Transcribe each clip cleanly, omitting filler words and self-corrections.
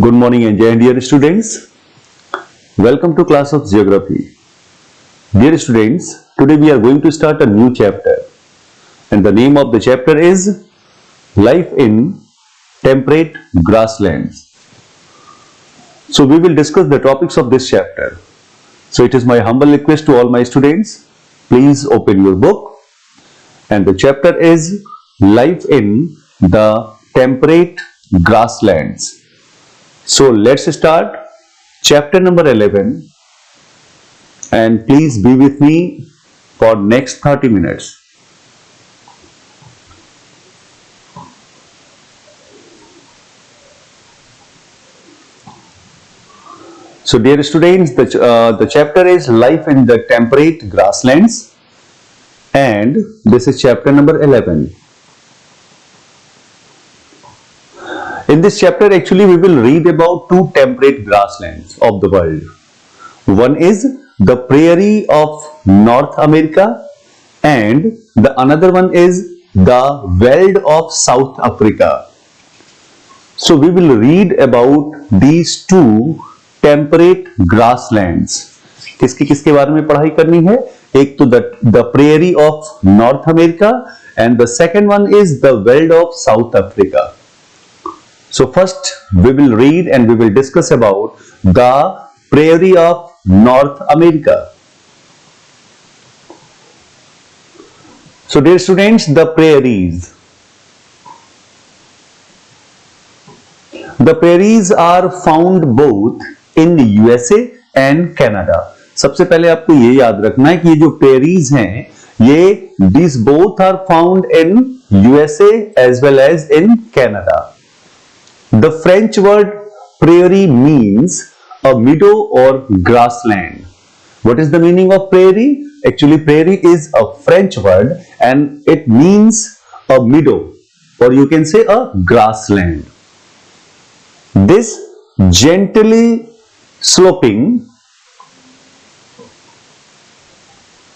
Good morning and dear students. Welcome to class of geography. Dear students, today we are going to start a new chapter and the name of the chapter is Life in Temperate Grasslands. So we will discuss the topics of this chapter. So it is my humble request to all my students, please open your book and the chapter is Life in the Temperate Grasslands. So let's start chapter number 11 and please be with me for next 30 minutes. So dear students, the chapter is Life in the Temperate Grasslands and this is chapter number 11. In this chapter, actually, we will read about two temperate grasslands of the world. One is the prairie of North America and the another one is the veld of South Africa. So we will read about these two temperate grasslands. किसके बारे में पढ़ाई करनी है? एक तो the prairie of North America and the second one is the veld of South Africa. So first we will read and we will discuss about the prairie of North America. So dear students, the prairies. The prairies are found both in the USA and Canada. सबसे पहले आपको ये याद रखना है कि ये जो prairies हैं, ये these both are found in USA as well as in Canada. The French word prairie means a meadow or grassland. What is the meaning of prairie? Actually, prairie is a French word and it means a meadow or you can say a grassland. This gently sloping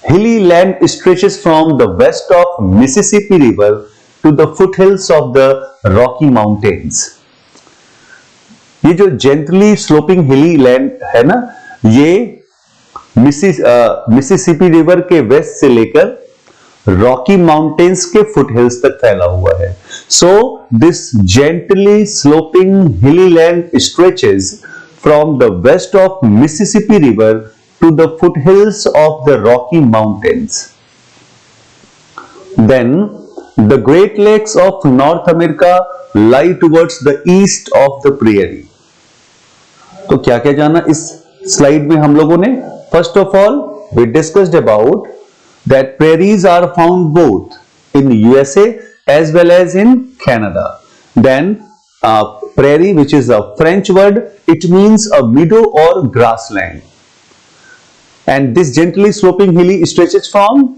hilly land stretches from the west of Mississippi River to the foothills of the Rocky Mountains. ये जो gently sloping hilly land है ना, ये Mississippi river के waste से लेकर Rocky mountains के foothills तक फैला हुआ है. So this gently sloping hilly land stretches from the west of Mississippi river to the foothills of the Rocky Mountains. Then the Great Lakes of North America lie towards the east of the prairie. तो क्या क्या जाना इस slide में हम लोगों ने? First of all we discussed about that prairies are found both in USA as well as in Canada. Then prairie, which is a French word, it means a meadow or grassland. And this gently sloping hilly stretches from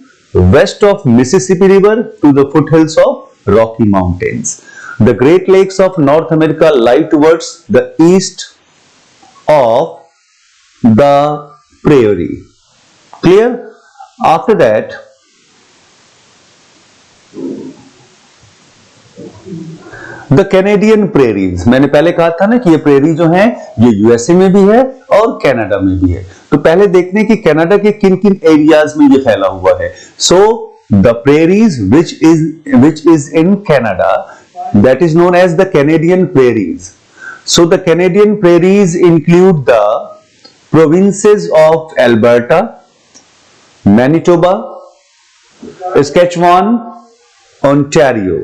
west of Mississippi River to the foothills of Rocky Mountains. The Great Lakes of North America lie towards the east of the prairie. Clear? After that, the Canadian prairies. मैंने पहले कहा था ना कि ये prairie जो है ये यूएसए में भी है और कनाडा में भी है. तो पहले देखते हैं कि कनाडा के किन किन एरियाज में ये फैला हुआ है. So the prairies which is in Canada, that is known as the Canadian prairies. So the Canadian prairies include the provinces of Alberta, Manitoba, Saskatchewan, Ontario.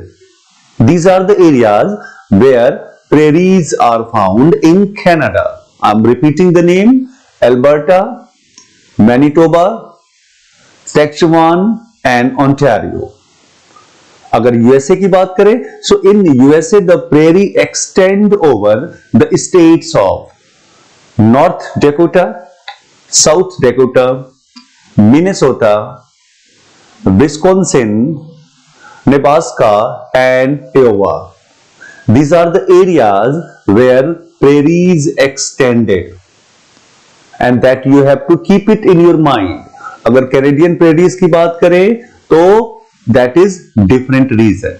These are the areas where prairies are found in Canada. I'm repeating the name: Alberta, Manitoba, Saskatchewan and Ontario. अगर USA की बात करें, so in USA the prairie extend over the states of North Dakota, South Dakota, Minnesota, Wisconsin, Nebraska and Iowa. These are the areas where prairies extended and that you have to keep it in your mind. अगर Canadian prairies की बात करें तो that is different reason.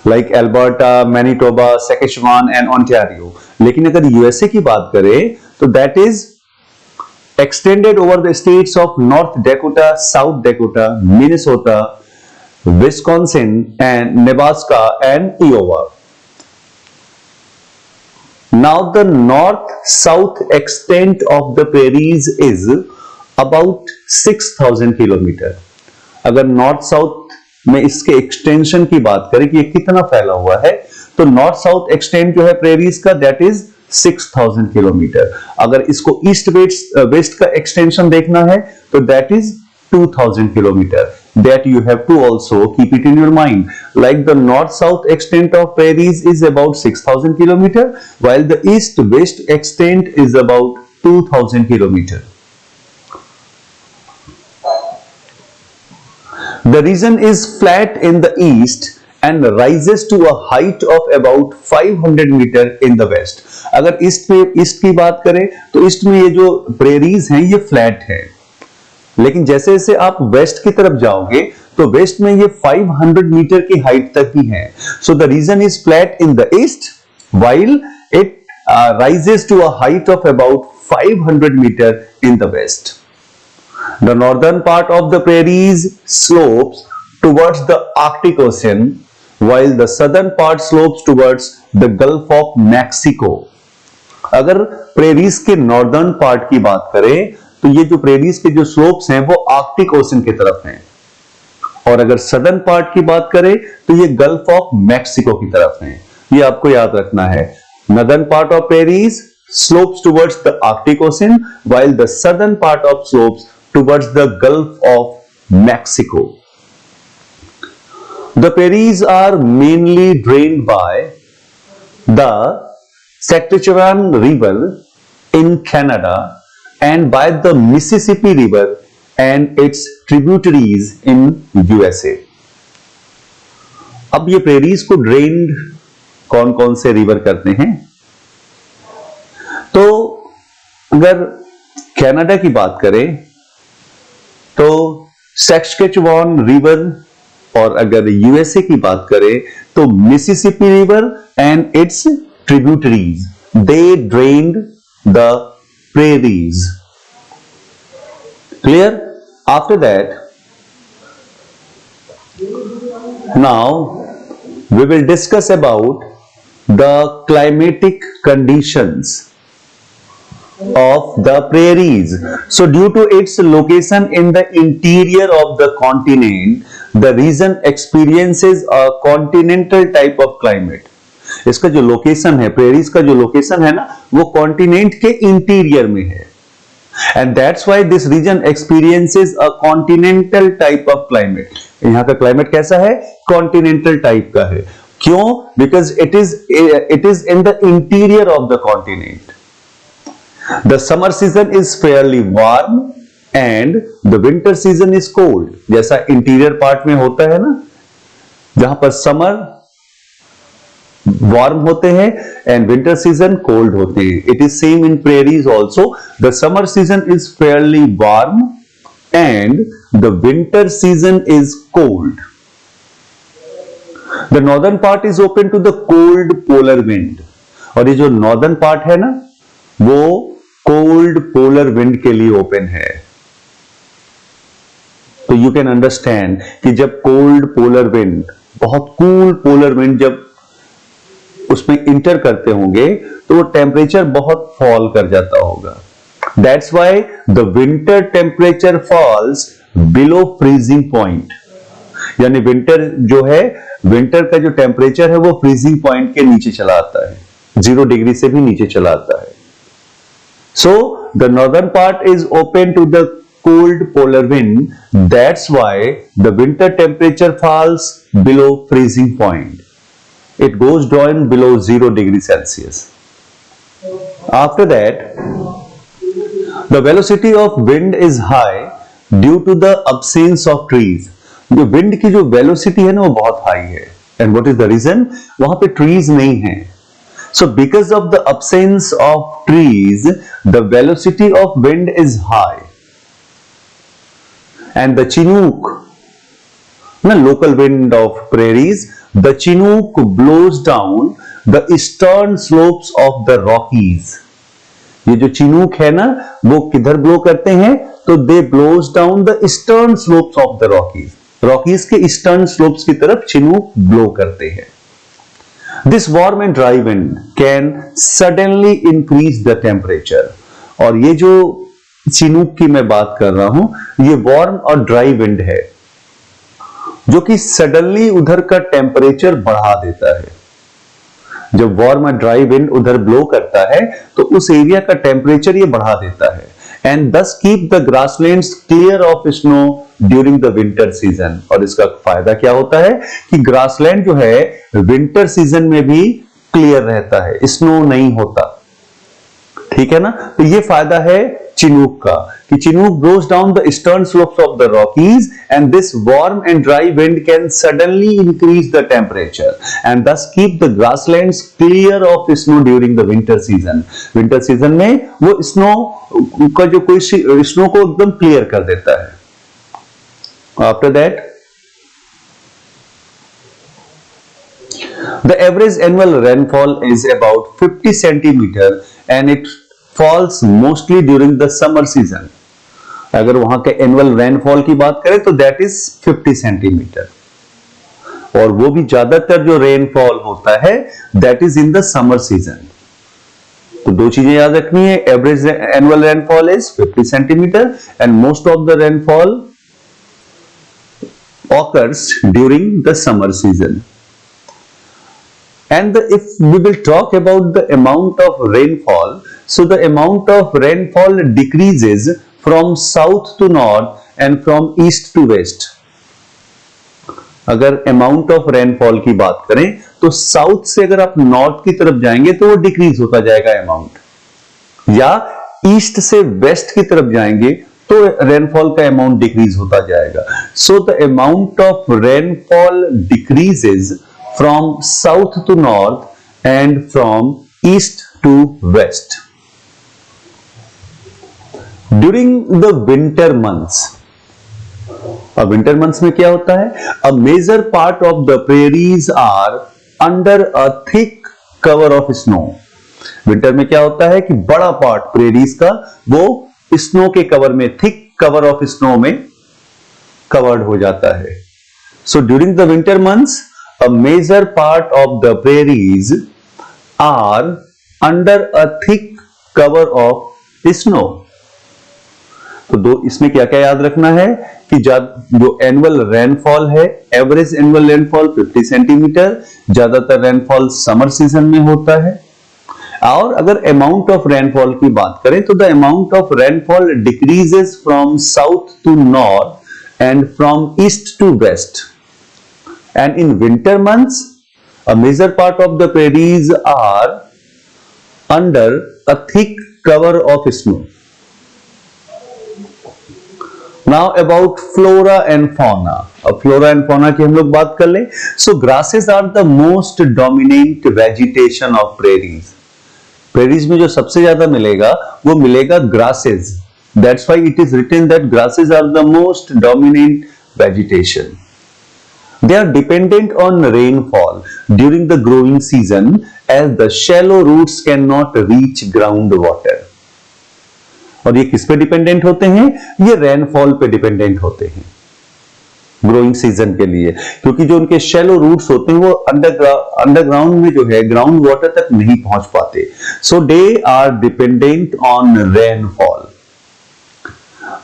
Like Alberta, Manitoba, Saskatchewan and Ontario. लेकिन अगर USA की बात करें तो that is extended over the states of North Dakota, South Dakota, Minnesota, Wisconsin, and Nebraska and Iowa. Now the north-south extent of the prairies is about 6,000 kilometer. अगर north south में इसके extension की बात करें कि ये कितना फैला हुआ है, तो नॉर्थ साउथ एक्सटेंट जो है प्रेरीज का दैट इज 6,000 किलोमीटर। अगर इसको ईस्ट वेस्ट का एक्सटेंशन देखना है तो that is 2,000 kilometre. That you have to also keep it in your mind. Like the north-south extent of prairies is about 6,000 kilometer, while the east-west extent is about 2,000 kilometer. The region is flat in the east and rises to a height of about 500 meter in the west. अगर east की बात करें तो east में ये जो prairies हैं ये फ्लैट है, लेकिन जैसे जैसे आप वेस्ट की तरफ जाओगे तो वेस्ट में ये 500 मीटर की हाइट तक ही है। So the region is flat in the east while it rises to a height of about 500 meter in the west. The northern part of the prairies slopes towards the Arctic Ocean, while the southern part slopes towards the Gulf of Mexico. अगर prairies के northern part की बात करें तो ये जो prairies के जो स्लोप्स हैं वो आर्कटिक ओशन की तरफ हैं, और अगर सदर्न पार्ट की बात करें तो ये गल्फ ऑफ मैक्सिको की तरफ हैं। ये आपको याद रखना है। Northern part of prairies slopes towards the Arctic Ocean, while the southern part of slopes towards the Gulf of Mexico. The prairies are mainly drained by the Saskatchewan River in Canada and by the Mississippi River and its tributaries in USA. अब ये prairies को drain कौन कौन से river करते हैं? तो अगर कनाडा की बात करें तो सैस्कैचुआन रिवर, और अगर यूएसए की बात करें तो Mississippi river and it's tributaries, they drained the prairies. Clear? After that, now we will discuss about the climatic conditions of the prairies. So due to its location in the interior of the continent, the region experiences a continental type of climate. इसका जो location है, prairies का जो location है ना, वो continent के interior में है, and that's why this region experiences a continental type of climate. यहाँ का क्लाइमेट कैसा है? कॉन्टिनेंटल टाइप का है। क्यों? Because it is in the interior of the continent. The summer season is fairly warm and the winter season is cold. जैसा interior part में होता है ना, जहां पर समर वार्म होते हैं एंड विंटर सीजन कोल्ड होते हैं, it is same in prairies also. The summer season is fairly warm and the winter season is cold. The northern part is open to the cold polar wind, और ये जो northern part है ना, वो cold polar wind के लिए open है। तो यू कैन अंडरस्टैंड कि जब कोल्ड पोलर विंड, बहुत कूल पोलर विंड जब उसमें इंटर करते होंगे तो वो टेम्परेचर बहुत फॉल कर जाता होगा। That's why the winter temperature falls below freezing point. यानी विंटर जो है, विंटर का जो टेम्परेचर है वो फ्रीजिंग पॉइंट के नीचे चला आता है, 0 डिग्री से भी नीचे चला आता है। So the northern part is open to the cold polar wind. That's why the winter temperature falls below freezing point. It goes down below 0 degree Celsius. After that, the velocity of wind is high due to the absence of trees. जो wind की जो velocity है ना वो बहुत high है, and what is the reason? वहां पे ट्रीज नहीं है। So because of the absence of trees, the velocity of wind is high. And the Chinook, the local wind of prairies, the Chinook blows down the eastern slopes of the Rockies. ये जो Chinook है ना, वो किधर blow करते हैं? तो they blows down the eastern slopes of the Rockies. Rockies के ईस्टर्न स्लोप्स की तरफ चिनूक ब्लो करते हैं. This warm and dry wind can suddenly increase the temperature. और ये जो चिनूक की मैं बात कर रहा हूं, ये वार्म और ड्राई विंड है जो कि सडनली उधर का टेम्परेचर बढ़ा देता है. जब वार्म और ड्राई विंड उधर ब्लो करता है तो उस एरिया का टेम्परेचर ये बढ़ा देता है. And thus keep the grasslands clear of snow during the winter season. और इसका फायदा क्या होता है कि ग्रासलैंड जो है विंटर सीजन में भी क्लियर रहता है, स्नो नहीं होता. ठीक है ना. तो ये फायदा है चिनूक का कि chinook blows down the eastern slopes of the Rockies and this warm and dry wind can suddenly increase the temperature and thus keep the grasslands clear of snow during the winter season. Winter season में वो snow का जो कोई snow को एकदम clear कर देता है. After that the average annual rainfall is about 50 centimeter and it falls mostly during the summer season. अगर वहां के एनुअल रेनफॉल की बात करें तो दैट इज 50 सेंटीमीटर. और वो भी ज्यादातर जो रेनफॉल होता है that is in the summer season. तो दो चीजें याद रखनी है. Average annual rainfall is 50 centimetre and most of the rainfall occurs during the summer season. And if we will talk about the amount of rainfall, so the amount of rainfall decreases from south to north and from east to west. अगर amount of rainfall की बात करें तो south से अगर आप north की तरफ जाएंगे तो वो डिक्रीज होता जाएगा अमाउंट, या ईस्ट से वेस्ट की तरफ जाएंगे तो रेनफॉल का अमाउंट डिक्रीज होता जाएगा. So the amount of rainfall decreases from south to north and from east to west during the winter months. अब विंटर मंथ्स में क्या होता है? A major part of the prairies are under a thick cover of snow. Winter में क्या होता है कि बड़ा पार्ट प्रेरीज का वो स्नो के कवर में, थिक कवर ऑफ स्नो में कवर्ड हो जाता है. So during the winter months a major part of the prairies are under a thick cover of snow. तो दो इसमें क्या क्या याद रखना है कि जो एनुअल रेनफॉल है, एवरेज एनुअल रेनफॉल 50 सेंटीमीटर, ज्यादातर रेनफॉल समर सीजन में होता है. और अगर अमाउंट ऑफ रेनफॉल की बात करें तो the amount of rainfall decreases from south to north and from east to west. And in winter months, a major part of the prairies are under a thick cover of snow. Now about flora and fauna. अब flora and fauna की हम लोग बात कर ले. So grasses are the most dominant vegetation of prairies. Prairies में जो सबसे ज्यादा मिलेगा वो मिलेगा grasses. That's why it is written that grasses are the most dominant vegetation. They are dependent on rainfall during the growing season as the shallow roots cannot reach groundwater. और ये किस पे डिपेंडेंट होते हैं? ये रेनफॉल पे dependent होते हैं ग्रोइंग सीजन के लिए, क्योंकि जो उनके शैलो रूट्स होते हैं वो अंडरग्राउंड में जो है ग्राउंड वाटर तक नहीं पहुंच पाते. So they are dependent on rainfall.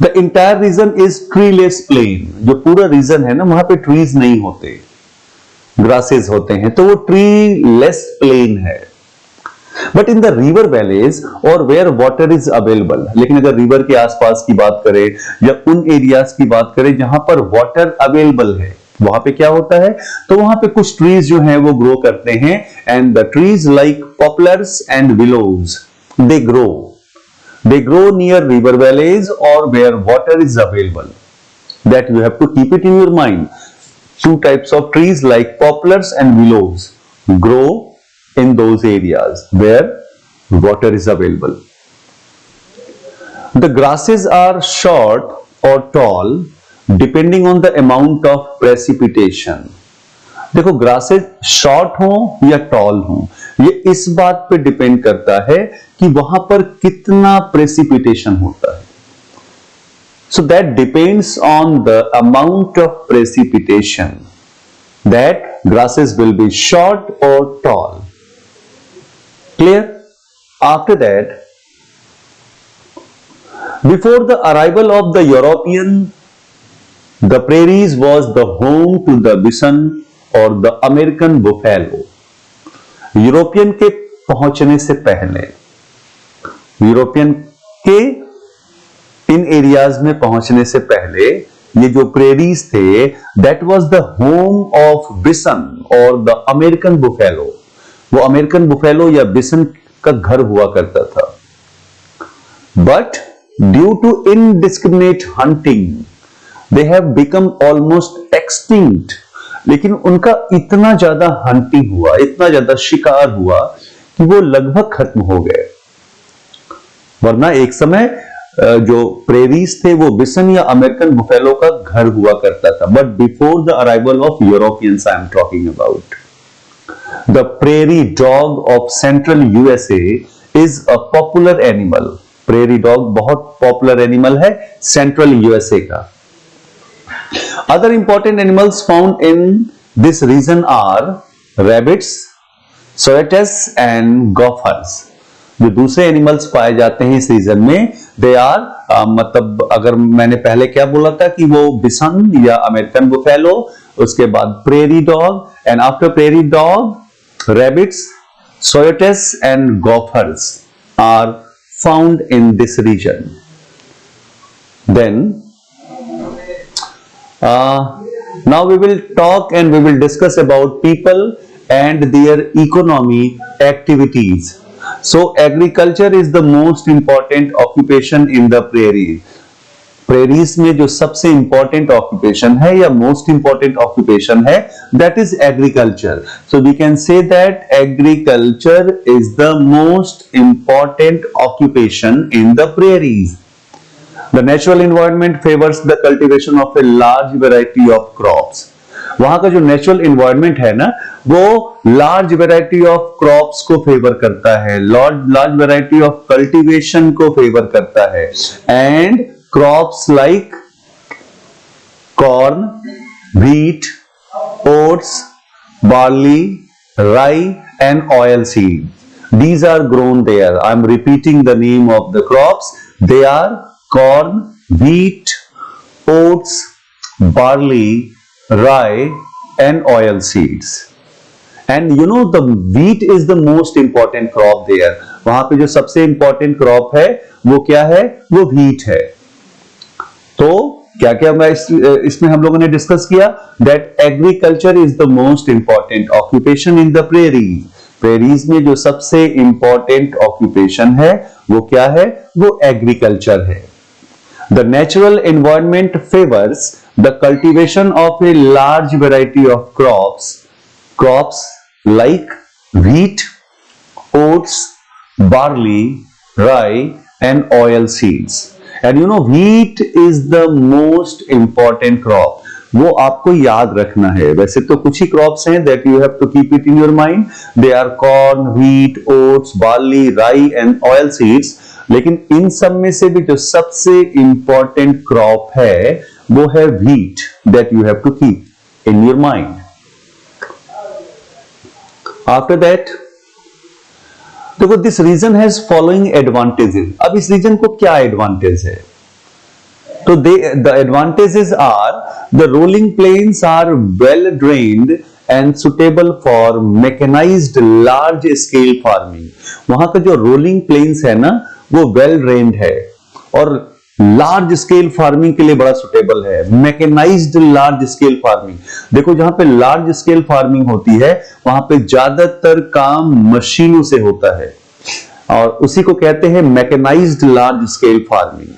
The entire region is treeless plain. जो पूरा रीजन है ना वहां पे ट्रीज नहीं होते, ग्रासेस होते हैं, तो वो treeless plain है. But in the river valleys और वेयर वाटर इज अवेलेबल, लेकिन अगर रिवर के आसपास की बात करें या उन एरियाज की बात करें जहां पर वाटर अवेलेबल है, वहां पे क्या होता है? तो वहां पे कुछ ट्रीज जो हैं वो ग्रो करते हैं. And the trees like पॉपुलर्स and willows they grow near river valleys or where water is available. That you have to keep it in your mind. Two types of trees like poplars and willows grow in those areas where water is available. The grasses are short or tall depending on the amount of precipitation. देखो grasses short हो या toll हो, ये इस बात पे depend करता है कि वहां पर कितना प्रेसिपिटेशन होता है. So that depends on the amount of precipitation that grasses will be short or tall. Clear? After that, before the arrival of the European, the prairies was the home to the bison or the American buffalo. European के पहुंचने से पहले, European के इन areas में पहुंचने से पहले ये जो प्रेरीज थे, that was the home of bison और द अमेरिकन बुफेलो. वो अमेरिकन बुफेलो या बिसन का घर हुआ करता था. But due to indiscriminate hunting they have become almost extinct. लेकिन उनका इतना ज्यादा हंटिंग हुआ, इतना ज्यादा शिकार हुआ कि वो लगभग खत्म हो गए. वरना एक समय जो प्रेरीज थे वो बिसन या अमेरिकन बुफेलो का घर हुआ करता था. But before the arrival of Europeans I am talking about. The prairie dog of central USA is a popular animal. Prairie dog बहुत पॉपुलर एनिमल है सेंट्रल यूएसए का. Other important animals found in this region are rabbits, coyotes and gophers. जो दूसरे animals पाए जाते हैं इस रीजन में, दे आर मतलब अगर मैंने पहले क्या बोला था कि वो बिसन या अमेरिकन बुफेलो, उसके बाद prairie dog, and after prairie dog rabbits, coyotes and gophers are found in this region. Then now we will talk and we will discuss about people and their economy activities. So agriculture is the most important occupation in the prairie. Prairies में जो सबसे important occupation है या most important occupation है, that is agriculture. So we can say that agriculture is the most important occupation in the prairies. The natural environment favors the cultivation of a large variety of crops. वहां का जो natural environment है ना, वो large variety of crops को favour करता है, large variety of cultivation को फेवर करता है. And crops like corn, wheat, oats, barley, rye and oil seed, these are grown there. I am repeating the name of the crops. They are corn, wheat, oats, barley, rye and oil seeds. And you know the wheat is the most important crop there. वहां पे जो सबसे important crop है वो क्या है? वो wheat है. तो क्या क्या इसमें हम लोगों ने डिस्कस किया? That agriculture is the most important occupation in the prairie. Prairies में जो सबसे इंपॉर्टेंट ऑक्यूपेशन है वो क्या है? वो एग्रीकल्चर है. The natural environment favors the cultivation of a large variety of crops like wheat, oats, barley, rye and oil seeds. And you know wheat is the most important crop. वो आपको याद रखना है. वैसे तो कुछ ही क्रॉप्स हैं that you have to keep it in your mind. They are corn, wheat, oats, barley, rye and oil seeds. लेकिन इन सब में से भी जो सबसे इंपॉर्टेंट क्रॉप है वो है wheat, that you have to keep in your mind. After that देखो this region has following advantages. अब इस रीजन को क्या एडवांटेज है? तो the advantages are the rolling plains are well drained and suitable for mechanized large scale farming. वहां का जो रोलिंग प्लेन्स है ना वो वेल ड्रेन्ड है और लार्ज स्केल फार्मिंग के लिए बड़ा सुटेबल है. मैकेनाइज्ड लार्ज स्केल फार्मिंग, देखो जहां पे लार्ज स्केल फार्मिंग होती है वहां पे ज्यादातर काम मशीनों से होता है और उसी को कहते हैं mechanised large scale farming.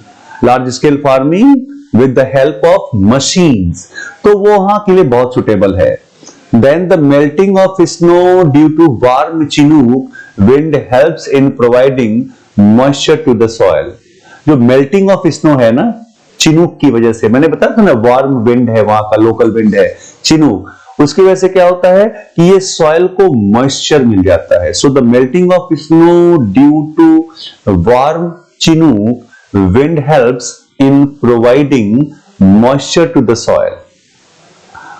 Large scale farming with the help of machines, तो वो वहां के लिए बहुत सुटेबल है. Then the melting of snow due to warm Chinook wind helps in providing moisture to the soil. जो melting of snow है ना Chinook की वजह से, मैंने बताया था ना वार्म विंड है वहां का, लोकल विंड है Chinook, उसकी वजह से क्या होता है कि ये सॉइल को मॉइस्चर मिल जाता है. So the melting of snow due to warm chinook wind helps in providing moisture to the soil.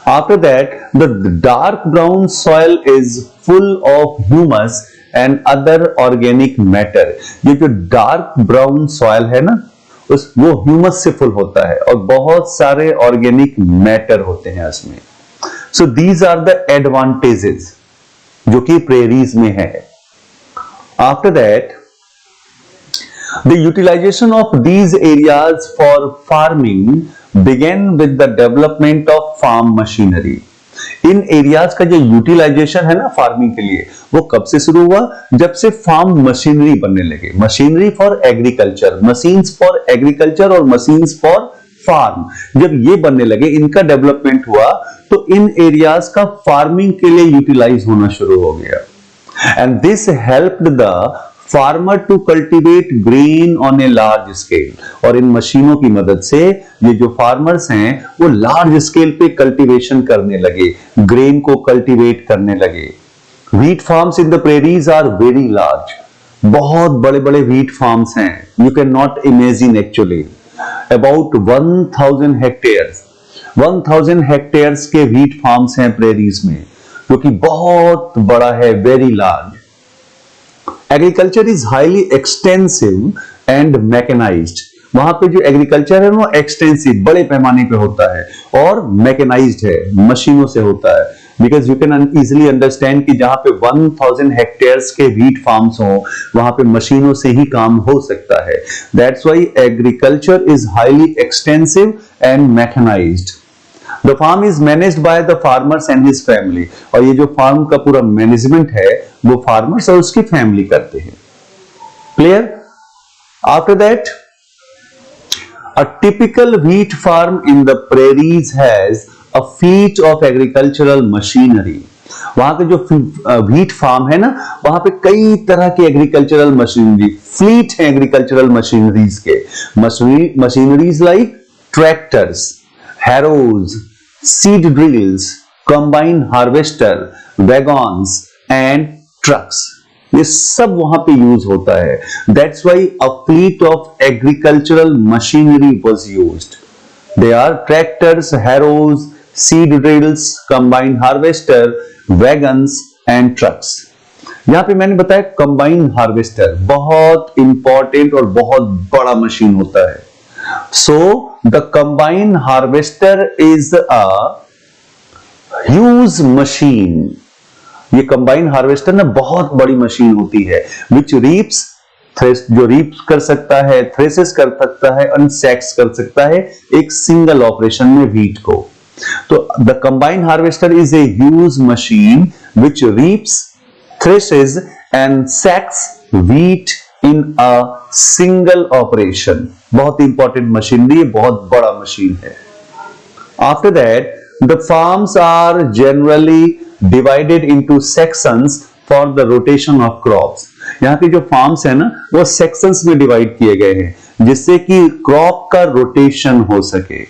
After that, the dark brown soil is full of humus and other organic matter. ये जो dark brown soil है ना, वो humus से full होता है और बहुत सारे ऑर्गेनिक मैटर होते हैं इसमें. So these are the advantages जो कि प्रेरीज में है. After that the utilisation of these areas for farming began with the development of farm machinery. इन एरियाज का जो यूटिलाइजेशन है ना फार्मिंग के लिए, वो कब से शुरू हुआ? जब से फार्म मशीनरी बनने लगे. Machinery for agriculture, machines for agriculture और मशीन्स फॉर फार्म, जब ये बनने लगे, इनका डेवलपमेंट हुआ, तो इन एरियाज का फार्मिंग के लिए यूटिलाइज होना शुरू हो गया. And this helped the farmer to cultivate grain on a large scale. और इन मशीनों की मदद से ये जो फार्मर्स हैं वो लार्ज स्केल पे कल्टीवेशन करने लगे, ग्रेन को कल्टीवेट करने लगे. Wheat farms in the prairies are very large. बहुत बड़े बड़े व्हीट फार्म्स हैं. You can not imagine actually. About 1000 hectares, 1000 hectares के व्हीट फार्म्स हैं प्रेरीज में, जो कि बहुत बड़ा है, very large. Agriculture is highly extensive and mechanised. वहां पे जो एग्रीकल्चर है वो एक्सटेंसिव, बड़े पैमाने पे होता है और मैकेनाइज्ड है, मशीनों से होता है. Because you can easily understand कि जहां पे 1000 हेक्टेयर्स के व्हीट फार्म्स हो, वहां पे मशीनों से ही काम हो सकता है. That's why agriculture is highly extensive and mechanised. The farm is managed by the farmers and his family. और ये जो फार्म का पूरा मैनेजमेंट है वो फार्मर्स और उसकी फैमिली करते हैं. Clear? After that a typical wheat farm in the prairies has a fleet of agricultural machinery. वहां के जो व्हीट फार्म है ना, वहां पे कई तरह की एग्रीकल्चरल मशीनरी, फ्लीट है एग्रीकल्चरल मशीनरीज के. Machineries like tractors, harrows, seed drills, combine harvester, wagons and trucks. ये सब वहां पे यूज होता है. That's why a fleet of agricultural machinery was used. They are tractors, harrows, seed drills, combine harvester, wagons and trucks. यहां पे मैंने बताया कंबाइन हार्वेस्टर बहुत इंपॉर्टेंट और बहुत बड़ा मशीन होता है. So the combine harvester is a huge machine. ये combine harvester ना बहुत बड़ी मशीन होती है, which reaps, जो रीप कर सकता है, थ्रेसेस कर सकता है, और सैक्स कर सकता है एक सिंगल ऑपरेशन में व्हीट को. तो the combine harvester is a huge machine which reaps, threshes and sacks wheat in a single operation. बहुत इंपॉर्टेंट मशीनरी, बहुत बड़ा मशीन है. After that the farms are generally divided into sections for the rotation of crops. यहाँ के जो farms है ना वो सेक्शंस में डिवाइड किए गए हैं जिससे कि क्रॉप का रोटेशन हो सके.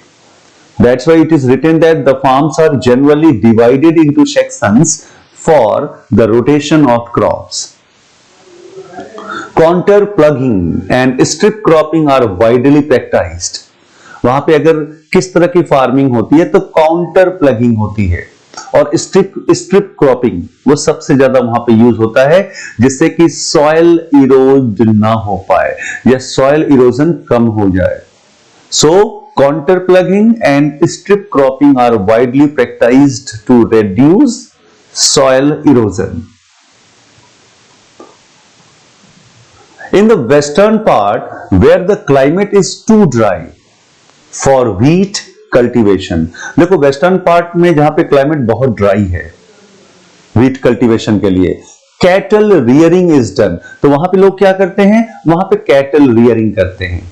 That's why it is written that the farms are generally divided into sections for the rotation of crops. Contour ploughing and strip cropping are widely practised. वहां पे अगर किस तरह की फार्मिंग होती है तो काउंटर प्लगिंग होती है और स्ट्रिप क्रॉपिंग वो सबसे ज्यादा वहां पे यूज होता है जिससे कि सॉइल इरोज ना हो पाए या सॉइल इरोजन कम हो जाए. So contour ploughing and strip cropping are widely practised to reduce soil erosion. In the western part, where the climate is too dry for wheat cultivation. देखो वेस्टर्न पार्ट में जहां पे क्लाइमेट बहुत dry है wheat cultivation के लिए, cattle rearing is done. तो वहां पे लोग क्या करते हैं, वहां पे कैटल रियरिंग करते हैं.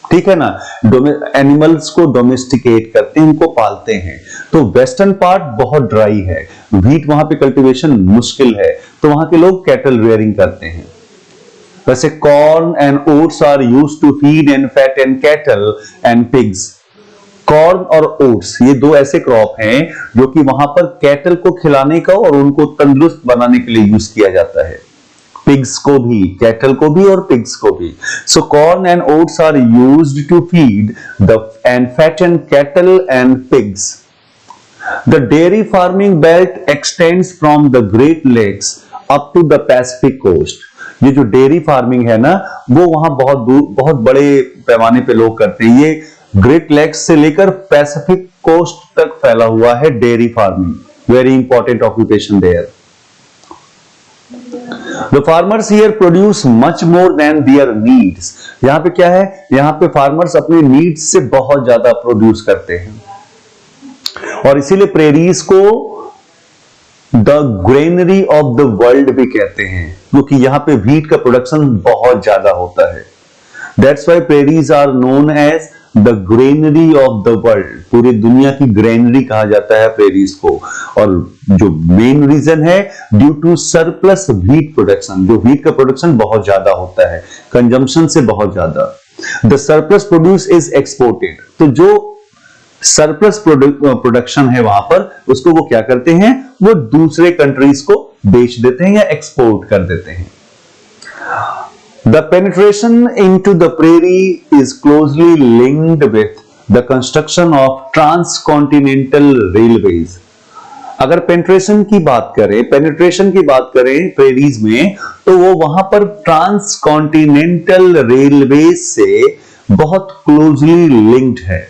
ठीक है ना, एनिमल्स को डोमेस्टिकेट करते हैं, उनको पालते हैं. तो वेस्टर्न पार्ट बहुत ड्राई है, व्हीट वहां पे कल्टीवेशन मुश्किल है, तो वहां के लोग कैटल रियरिंग करते हैं. वैसे corn and oats are used to feed and fatten cattle and pigs. Corn और ओट्स, ये दो ऐसे क्रॉप हैं जो कि वहां पर कैटल को खिलाने का और उनको तंदुरुस्त बनाने के लिए यूज किया जाता है। पिग्स को भी, कैटल को भी और पिग्स को भी। So corn and oats are used to feed the and fatten cattle and pigs. The dairy farming belt extends from the Great Lakes up to the Pacific coast. ये जो dairy farming है ना, वो वहां बहुत दूर, बहुत बड़े पैमाने पे लोग करते हैं। ये ग्रेट लेक्स से लेकर पैसिफिक कोस्ट तक फैला हुआ है dairy farming. Very important occupation there. The farmers here produce much more than their needs. यहां पे क्या है, यहां पे फार्मर्स अपने नीड्स से बहुत ज्यादा प्रोड्यूस करते हैं और इसीलिए प्रेरीज को the granary of the world भी कहते हैं, क्योंकि यहां पे व्हीट का प्रोडक्शन बहुत ज्यादा होता है। That's why prairies are known as the granary of the world. पूरी दुनिया की ग्रेनरी कहा जाता है प्रेरीज को। और जो मेन रीजन है, due to surplus wheat production, जो व्हीट का प्रोडक्शन बहुत ज्यादा होता है, कंजम्पशन से बहुत ज्यादा। The surplus produce is exported. तो जो सरप्लस प्रोडक्शन है वहां पर, उसको वो क्या करते हैं, वो दूसरे कंट्रीज को बेच देते हैं या एक्सपोर्ट कर देते हैं। The penetration into the prairie is closely linked with the construction of transcontinental railways. अगर पेनिट्रेशन की बात करें प्रेरीज में, तो वो वहां पर ट्रांसकॉन्टिनेंटल रेलवे से बहुत क्लोजली लिंक्ड है।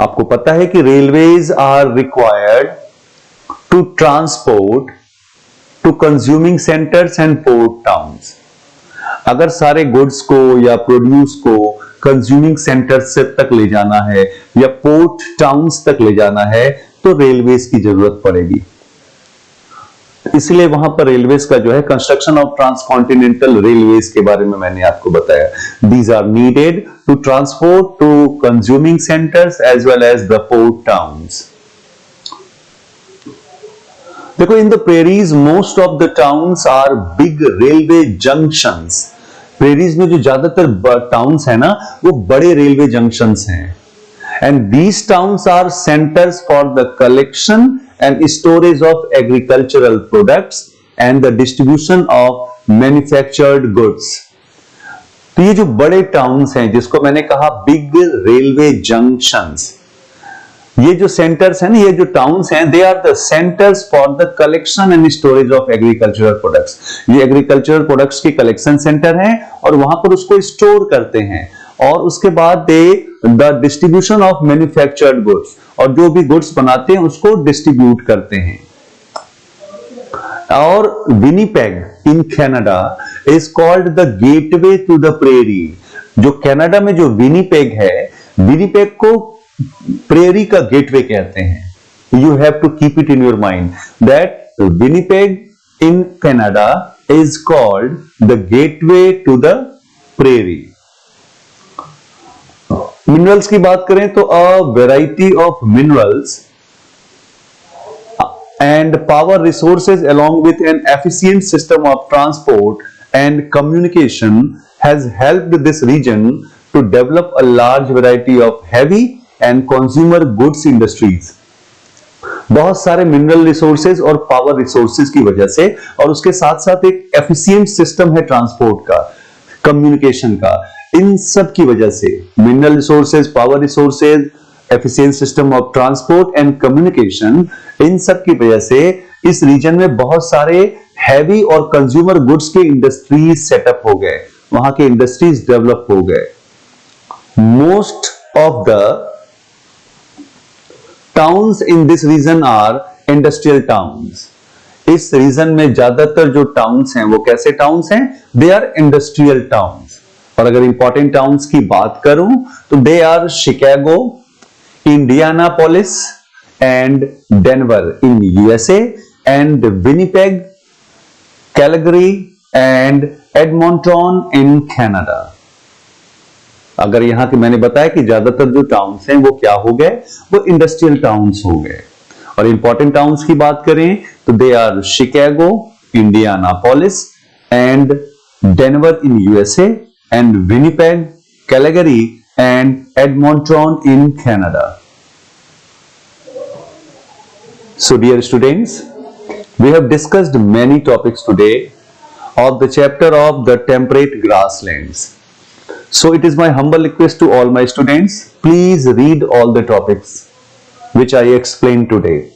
आपको पता है कि railways are required to transport to consuming centres and port towns. अगर सारे गुड्स को या प्रोड्यूस को कंज्यूमिंग सेंटर्स तक ले जाना है या पोर्ट टाउन्स तक ले जाना है, तो रेलवेज की जरूरत पड़ेगी। इसलिए वहां पर रेलवेज का जो है, कंस्ट्रक्शन ऑफ ट्रांसकॉन्टिनेंटल रेलवेज के बारे में मैंने आपको बताया। These are needed to transport to consuming centres as well as the port towns. देखो, in the prairies most of the towns are big railway junctions. Prairies में जो ज्यादातर टाउन्स है ना, वो बड़े रेलवे जंक्शंस हैं। And these towns are centres for the collection and storage of agricultural products and the distribution of manufactured goods. तो ये जो बड़े टाउन्स हैं, जिसको मैंने कहा बिग रेलवे जंक्शंस, ये जो सेंटर्स हैं ना, ये जो टाउन्स हैं, they are the centres for the collection and storage of agricultural products. ये एग्रीकल्चरल प्रोडक्ट्स के कलेक्शन सेंटर हैं और वहां पर उसको स्टोर करते हैं। और उसके बाद they the distribution of manufactured goods, और जो भी गुड्स बनाते हैं उसको डिस्ट्रीब्यूट करते हैं। और Winnipeg in Canada is called the gateway to the prairie. जो कनाडा में जो विनिपेग है, विनिपेग को प्रेरी का गेटवे कहते हैं। You have to keep it in your mind that Winnipeg in Canada is called the gateway to the prairie. Minerals की बात करें तो a variety of minerals and power resources along with an efficient system of transport and communication has helped this region to develop a large variety of heavy and consumer goods industries. बहुत सारे mineral resources और power resources की वजह से, और उसके साथ साथ एक एफिशिएंट सिस्टम है ट्रांसपोर्ट का, कम्युनिकेशन का, इन सब की वजह से, mineral resources, power resources, efficient system of transport and communication, इन सब की वजह से इस रीजन में बहुत सारे हैवी और कंज्यूमर गुड्स के इंडस्ट्रीज सेटअप हो गए, वहां के इंडस्ट्रीज डेवलप हो गए। Most of the towns in this region are industrial towns. इस रीजन में ज्यादातर जो टाउन्स हैं वो कैसे टाउन्स हैं? They are industrial towns. और अगर इंपॉर्टेंट टाउन्स की बात करूं तो they are Chicago, Indianapolis and Denver in USA and Winnipeg, Calgary and Edmonton in Canada। अगर यहां के मैंने बताया कि ज्यादातर जो टाउन्स हैं वो क्या हो गए, वो इंडस्ट्रियल टाउन्स हो गए। और इंपॉर्टेंट टाउन्स की बात करें तो they are Chicago, Indianapolis and Denver in USA and Winnipeg, Calgary and Edmonton in Canada. So dear students, we have discussed many topics today of the chapter of the temperate grasslands. So it is my humble request to all my students, please read all the topics which I explained today.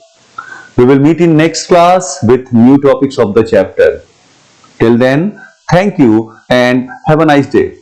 We will meet in next class with new topics of the chapter. Till then, thank you and have a nice day.